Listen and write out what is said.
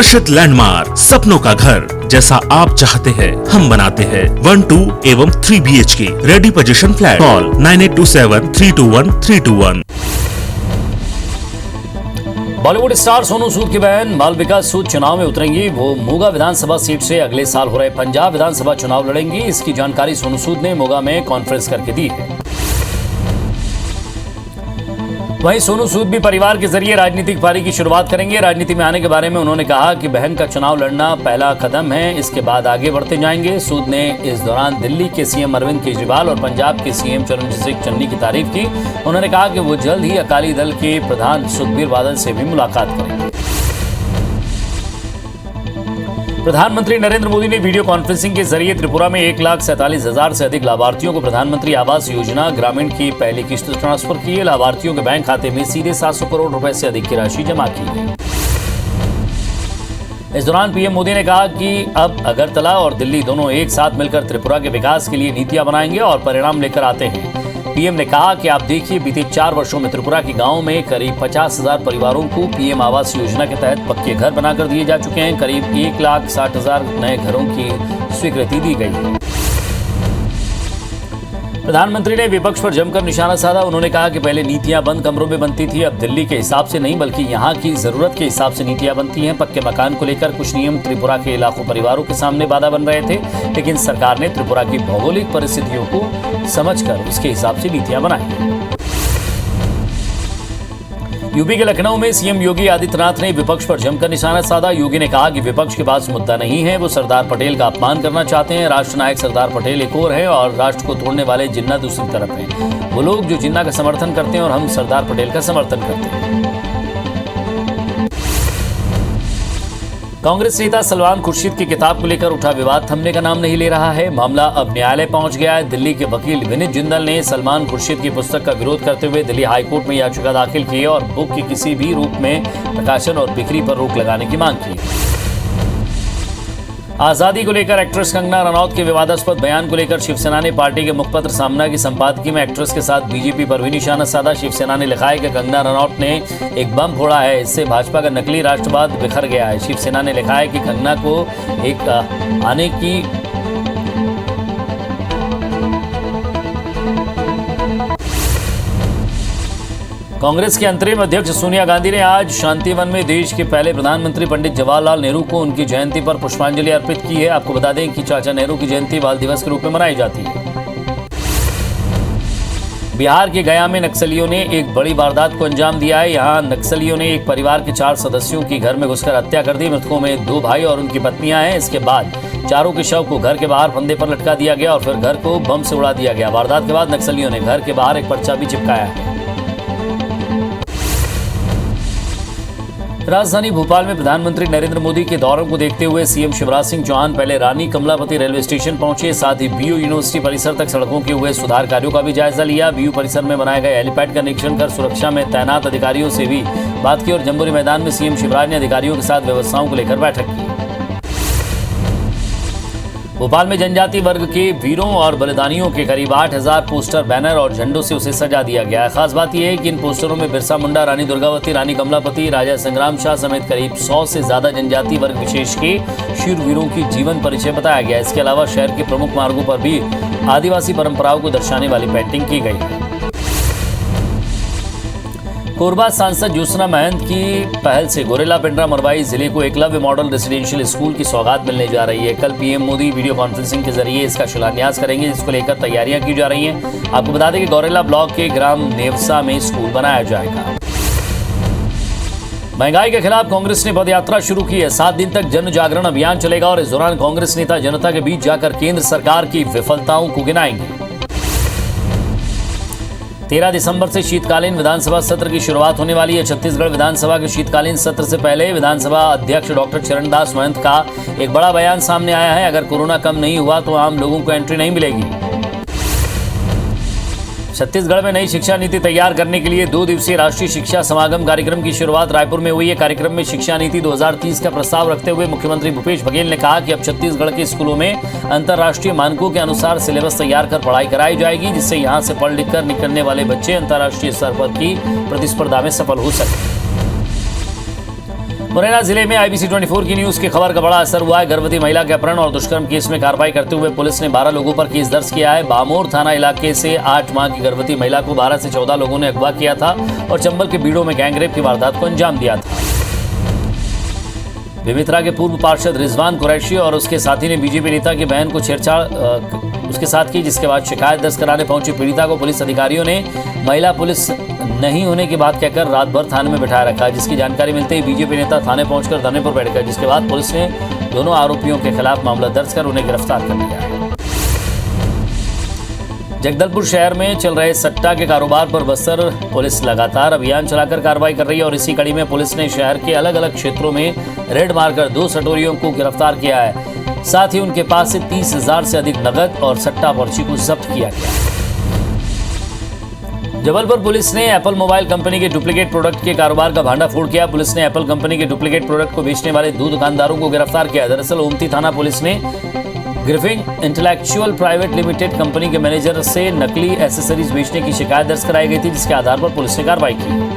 आकर्षित लैंडमार्क, सपनों का घर जैसा आप चाहते हैं हम बनाते हैं। 1, 2 एवं 3 BHK ready position flat. Call 9827321321। Bollywood star Sonu Sood की बहन मालविका सूद चुनाव में उतरेंगी। वो मोगा विधानसभा सीट से अगले साल हो रहे पंजाब विधानसभा चुनाव लड़ेंगी। इसकी जानकारी सोनू सूद ने मोगा में कॉन्फ्रेंस करके दी है। वहीं सोनू सूद भी परिवार के जरिए राजनीतिक पारी की शुरुआत करेंगे। राजनीति में आने के बारे में उन्होंने कहा कि बहन का चुनाव लड़ना पहला कदम है, इसके बाद आगे बढ़ते जाएंगे। सूद ने इस दौरान दिल्ली के सीएम अरविंद केजरीवाल और पंजाब के सीएम चरणजीत सिंह चन्नी की तारीफ की। उन्होंने कहा कि वो जल्द ही अकाली दल के प्रधान सुखबीर बादल से भी मुलाकात करेंगे। प्रधानमंत्री नरेंद्र मोदी ने वीडियो कॉन्फ्रेंसिंग के जरिए त्रिपुरा में 1,47,000 से अधिक लाभार्थियों को प्रधानमंत्री आवास योजना ग्रामीण की पहली किस्त ट्रांसफर की है। लाभार्थियों के बैंक खाते में सीधे 700 करोड़ रुपए से अधिक की राशि जमा की गई। इस दौरान पीएम मोदी ने कहा कि अब अगरतला और दिल्ली दोनों एक साथ मिलकर त्रिपुरा के विकास के लिए नीतियां बनाएंगे और परिणाम लेकर आते हैं। पीएम ने कहा कि आप देखिए, बीते 4 वर्षों में त्रिपुरा के गांवों में करीब 50,000 परिवारों को पीएम आवास योजना के तहत पक्के घर बनाकर दिए जा चुके हैं। करीब 1,60,000 नए घरों की स्वीकृति दी गई है। प्रधानमंत्री ने विपक्ष पर जमकर निशाना साधा। उन्होंने कहा कि पहले नीतियां बंद कमरों में बनती थी, अब दिल्ली के हिसाब से नहीं बल्कि यहां की जरूरत के हिसाब से नीतियां बनती हैं। पक्के मकान को लेकर कुछ नियम त्रिपुरा के लाखों परिवारों के सामने बाधा बन रहे थे, लेकिन सरकार ने त्रिपुरा की भौगोलिक परिस्थितियों को समझकर उसके हिसाब से नीतियां बनाई। यूपी के लखनऊ में सीएम योगी आदित्यनाथ ने विपक्ष पर जमकर निशाना साधा। योगी ने कहा कि विपक्ष के पास मुद्दा नहीं है, वो सरदार पटेल का अपमान करना चाहते हैं। राष्ट्र नायक सरदार पटेल एक ओर है और राष्ट्र को तोड़ने वाले जिन्ना दूसरी तरफ हैं। वो लोग जो जिन्ना का समर्थन करते हैं और हम सरदार पटेल का समर्थन करते हैं। कांग्रेस नेता सलमान खुर्शीद की किताब को लेकर उठा विवाद थमने का नाम नहीं ले रहा है। मामला अब न्यायालय पहुंच गया है। दिल्ली के वकील विनीत जिंदल ने सलमान खुर्शीद की पुस्तक का विरोध करते हुए दिल्ली हाईकोर्ट में याचिका दाखिल की है और बुक की किसी भी रूप में प्रकाशन और बिक्री पर रोक लगाने की मांग की है। आजादी को लेकर एक्ट्रेस कंगना रनौत के विवादास्पद बयान को लेकर शिवसेना ने पार्टी के मुखपत्र सामना की संपादकीय में एक्ट्रेस के साथ बीजेपी पर भी निशाना साधा। शिवसेना ने लिखा है कि कंगना रनौत ने एक बम फोड़ा है, इससे भाजपा का नकली राष्ट्रवाद बिखर गया है। शिवसेना ने लिखा है कि कंगना को एक आने की कांग्रेस के अंतरिम अध्यक्ष सोनिया गांधी ने आज शांतिवन में देश के पहले प्रधानमंत्री पंडित जवाहरलाल नेहरू को उनकी जयंती पर पुष्पांजलि अर्पित की है। आपको बता दें कि चाचा नेहरू की जयंती बाल दिवस के रूप में मनाई जाती है। बिहार के गया में नक्सलियों ने एक बड़ी वारदात को अंजाम दिया है। यहां नक्सलियों ने एक परिवार के 4 सदस्यों की घर में घुसकर हत्या कर दी। मृतकों में 2 भाई और उनकी पत्नियां हैं। इसके बाद चारों के शव को घर के बाहर फंदे पर लटका दिया गया और फिर घर को बम से उड़ा दिया गया। वारदात के बाद नक्सलियों ने घर के बाहर एक पर्चा भी चिपकाया है। राजधानी भोपाल में प्रधानमंत्री नरेंद्र मोदी के दौरे को देखते हुए सीएम शिवराज सिंह चौहान पहले रानी कमलापति रेलवे स्टेशन पहुंचे। साथ ही बीयू यूनिवर्सिटी परिसर तक सड़कों के हुए सुधार कार्यों का भी जायजा लिया। बीयू परिसर में बनाए गए हेलीपैड का निरीक्षण कर सुरक्षा में तैनात अधिकारियों से भी बात की और जम्बूरी मैदान में सीएम शिवराज ने अधिकारियों के साथ व्यवस्थाओं को लेकर बैठक की। भोपाल में जनजाति वर्ग के वीरों और बलिदानियों के करीब 8,000 पोस्टर, बैनर और झंडों से उसे सजा दिया गया है। खास बात यह है कि इन पोस्टरों में बिरसा मुंडा, रानी दुर्गावती, रानी कमलापति, राजा संग्राम शाह समेत करीब 100 से ज्यादा जनजाति वर्ग विशेष के शूरवीरों की जीवन परिचय बताया गया। इसके अलावा शहर के प्रमुख मार्गों पर भी आदिवासी परंपराओं को दर्शाने वाली पेंटिंग की गई है। कोरबा सांसद ज्योत्सना महंत की पहल से गोरेला पिंडरा मरवाई जिले को एकलव्य मॉडल रेसिडेंशियल स्कूल की सौगात मिलने जा रही है। कल पीएम मोदी वीडियो कॉन्फ्रेंसिंग के जरिए इसका शिलान्यास करेंगे, जिसको लेकर तैयारियां की जा रही हैं। आपको बता दें कि गोरेला ब्लॉक के ग्राम नेवसा में स्कूल बनाया जाएगा। महंगाई के खिलाफ कांग्रेस ने पदयात्रा शुरू की है। 7 दिन तक जन जागरण अभियान चलेगा और इस दौरान कांग्रेस नेता जनता के बीच जाकर केंद्र सरकार की विफलताओं को गिनाएंगे। 13 दिसंबर से शीतकालीन विधानसभा सत्र की शुरुआत होने वाली है। छत्तीसगढ़ विधानसभा के शीतकालीन सत्र से पहले विधानसभा अध्यक्ष डॉक्टर चरणदास महंत का एक बड़ा बयान सामने आया है। अगर कोरोना कम नहीं हुआ तो आम लोगों को एंट्री नहीं मिलेगी। छत्तीसगढ़ में नई शिक्षा नीति तैयार करने के लिए 2 दिवसीय राष्ट्रीय शिक्षा समागम कार्यक्रम की शुरुआत रायपुर में हुई है। कार्यक्रम में शिक्षा नीति 2030 का प्रस्ताव रखते हुए मुख्यमंत्री भूपेश बघेल ने कहा कि अब छत्तीसगढ़ के स्कूलों में अंतर्राष्ट्रीय मानकों के अनुसार सिलेबस तैयार कर पढ़ाई कराई जाएगी, जिससे यहां से पढ़ लिख कर निकलने वाले बच्चे अंतर्राष्ट्रीय स्तर पर की प्रतिस्पर्धा में सफल हो सके। मुरैना जिले में IBC 24 की न्यूज की खबर का बड़ा असर हुआ है। गर्भवती महिला के अपहरण और दुष्कर्म केस में कार्रवाई करते हुए पुलिस ने 12 लोगों पर केस दर्ज किया है। बामोर थाना इलाके से 8 माह की गर्भवती महिला को 12 से 14 लोगों ने अगवा किया था और चंबल के बीड़ों में गैंगरेप की वारदात को अंजाम दिया था। बेमेतरा के पूर्व पार्षद रिजवान कुरैशी और उसके साथी ने बीजेपी नेता की बहन को छेड़छाड़ उसके साथ की, जिसके बाद शिकायत दर्ज कराने पहुंची पीड़िता को पुलिस अधिकारियों ने महिला पुलिस नहीं होने की बात कहकर रात भर थाने में बिठाया रखा। जिसकी जानकारी मिलते ही बीजेपी नेता थाने पहुंचकर धरने पर बैठ गए, जिसके बाद पुलिस ने दोनों आरोपियों के खिलाफ मामला दर्ज कर उन्हें गिरफ्तार कर लिया है। जगदलपुर शहर में चल रहे सट्टा के कारोबार पर बस्तर पुलिस लगातार अभियान चलाकर कार्रवाई कर रही है और इसी कड़ी में पुलिस ने शहर के अलग अलग क्षेत्रों में रेड मारकर 2 सटोरियों को गिरफ्तार किया है। साथ ही उनके पास से 30,000 से अधिक नकद और सट्टा पर्ची को जब्त किया गया। जबलपुर पुलिस ने एप्पल मोबाइल कंपनी के डुप्लीकेट प्रोडक्ट के कारोबार का भांडाफोड़ किया। पुलिस ने एप्पल कंपनी के डुप्लीकेट प्रोडक्ट को बेचने वाले 2 दुकानदारों को गिरफ्तार किया। दरअसल ओमती थाना पुलिस ने ग्रिफिंग इंटेलेक्चुअल प्राइवेट लिमिटेड कंपनी के मैनेजर से नकली एसेसरीज बेचने की शिकायत दर्ज कराई गई थी, जिसके आधार पर पुलिस ने कार्रवाई की।